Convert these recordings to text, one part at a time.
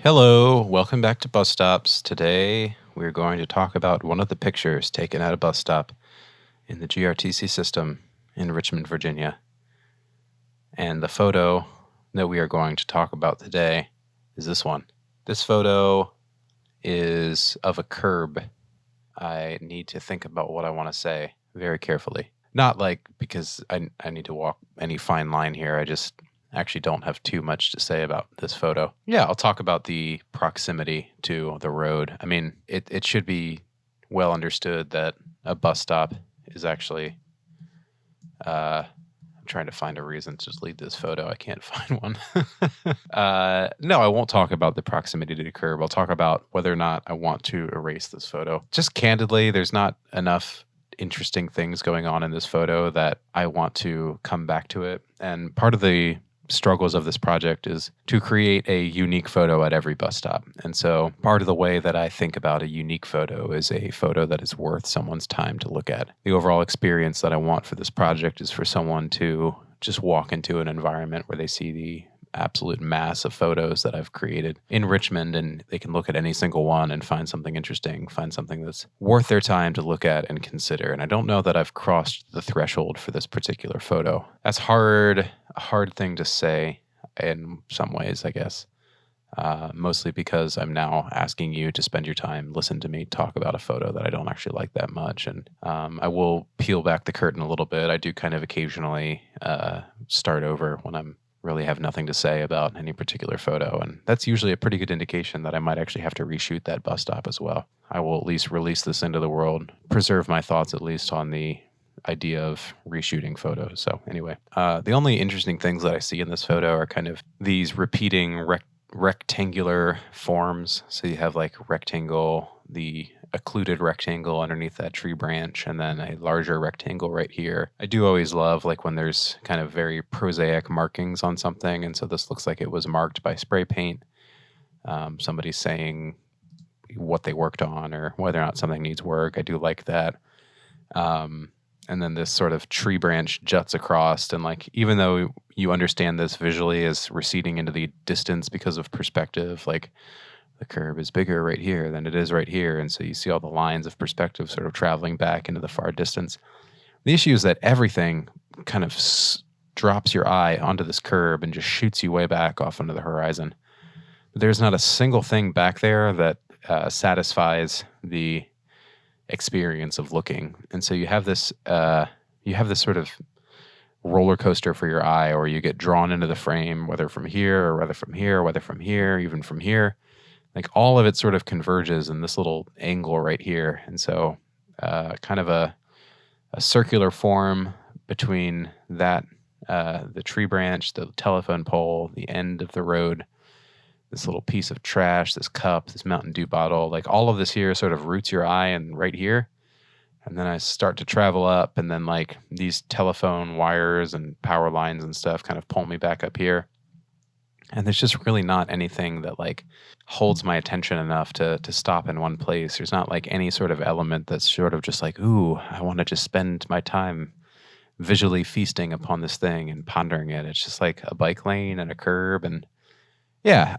Hello, welcome back to Bus Stops. Today we're going to talk about one of the pictures taken at a bus stop in the GRTC system in Richmond, Virginia. And the photo that we are going to talk about today is this one. This photo is of a curb. I need to think about what I want to say very carefully. Not like because I need to walk any fine line here. I just actually don't have too much to say about this photo. Yeah, I'll talk about the proximity to the road. I mean, it should be well understood that a bus stop is actually, I'm trying to find a reason to delete this photo. I can't find one. No, I won't talk about the proximity to the curb. I'll talk about whether or not I want to erase this photo. Just candidly, there's not enough interesting things going on in this photo that I want to come back to it. And part of the struggles of this project is to create a unique photo at every bus stop. And so part of the way that I think about a unique photo is a photo that is worth someone's time to look at. The overall experience that I want for this project is for someone to just walk into an environment where they see the absolute mass of photos that I've created in Richmond, and they can look at any single one and find something interesting, find something that's worth their time to look at and consider. And I don't know that I've crossed the threshold for this particular photo. That's a hard thing to say in some ways, I guess. Mostly because I'm now asking you to spend your time, listen to me talk about a photo that I don't actually like that much. And I will peel back the curtain a little bit. I do kind of occasionally start over when I'm really have nothing to say about any particular photo. And that's usually a pretty good indication that I might actually have to reshoot that bus stop as well. I will at least release this into the world, preserve my thoughts at least on the idea of reshooting photos. So anyway, the only interesting things that I see in this photo are kind of these repeating rectangular forms. So you have like rectangle, the occluded rectangle underneath that tree branch, and then a larger rectangle right here. I do always love like when there's kind of very prosaic markings on something, and so this looks like it was marked by spray paint. Somebody's saying what they worked on or whether or not something needs work. I do like that. And then this sort of tree branch juts across, and like even though you understand this visually as receding into the distance because of perspective, like the curb is bigger right here than it is right here, and so you see all the lines of perspective sort of traveling back into the far distance. The issue is that everything kind of drops your eye onto this curb and just shoots you way back off into the horizon. There's not a single thing back there that satisfies the experience of looking, and so you have this sort of roller coaster for your eye, or you get drawn into the frame, whether from here or whether from here, whether from here, even from here. Like all of it sort of converges in this little angle right here, and so kind of a circular form between that the tree branch, the telephone pole, the end of the road, this little piece of trash, this cup, this Mountain Dew bottle, like all of this here sort of roots your eye and right here. And then I start to travel up, and then like these telephone wires and power lines and stuff kind of pull me back up here. And there's just really not anything that like holds my attention enough to stop in one place. There's not like any sort of element that's sort of just like, ooh, I want to just spend my time visually feasting upon this thing and pondering it. It's just like a bike lane and a curb, and yeah,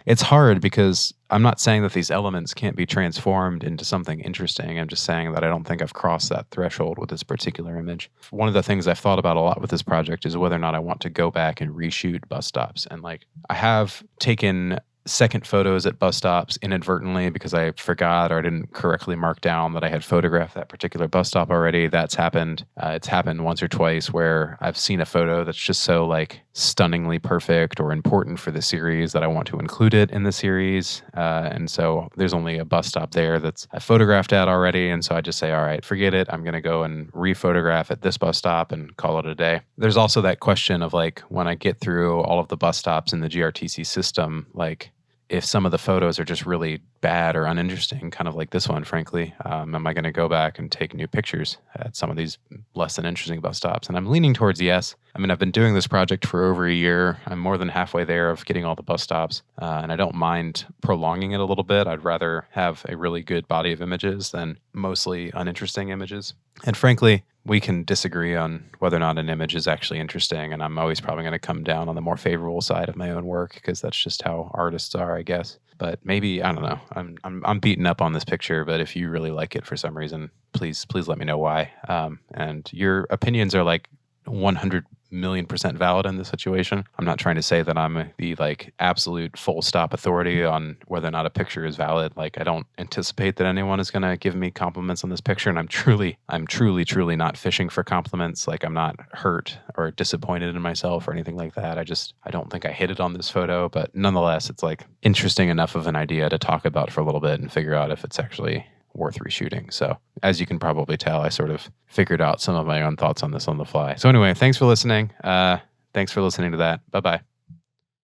it's hard because I'm not saying that these elements can't be transformed into something interesting. I'm just saying that I don't think I've crossed that threshold with this particular image. One of the things I've thought about a lot with this project is whether or not I want to go back and reshoot bus stops. And like I have taken second photos at bus stops inadvertently because I forgot or I didn't correctly mark down that I had photographed that particular bus stop already. That's happened. It's happened once or twice where I've seen a photo that's just so like stunningly perfect or important for the series that I want to include it in the series. And so there's only a bus stop there that's I photographed at already. And so I just say, all right, forget it. I'm going to go and re-photograph at this bus stop and call it a day. There's also that question of like, when I get through all of the bus stops in the GRTC system, like if some of the photos are just really bad or uninteresting, kind of like this one, frankly, am I going to go back and take new pictures at some of these less than interesting bus stops? And I'm leaning towards yes. I mean, I've been doing this project for over a year. I'm more than halfway there of getting all the bus stops, and I don't mind prolonging it a little bit. I'd rather have a really good body of images than mostly uninteresting images. And frankly, we can disagree on whether or not an image is actually interesting, and I'm always probably going to come down on the more favorable side of my own work because that's just how artists are, I guess. But maybe, I don't know. I'm beaten up on this picture, but if you really like it for some reason, please let me know why. And your opinions are like 100,000,000% valid in this situation. I'm not trying to say that I'm the like absolute full stop authority on whether or not a picture is valid. Like, I don't anticipate that anyone is going to give me compliments on this picture, and I'm truly not fishing for compliments. Like, I'm not hurt or disappointed in myself or anything like that. I don't think I hit it on this photo, but nonetheless, it's like interesting enough of an idea to talk about for a little bit and figure out if it's actually worth reshooting. So as you can probably tell, I sort of figured out some of my own thoughts on this on the fly. So anyway, thanks for listening. Thanks for listening to that. Bye-bye.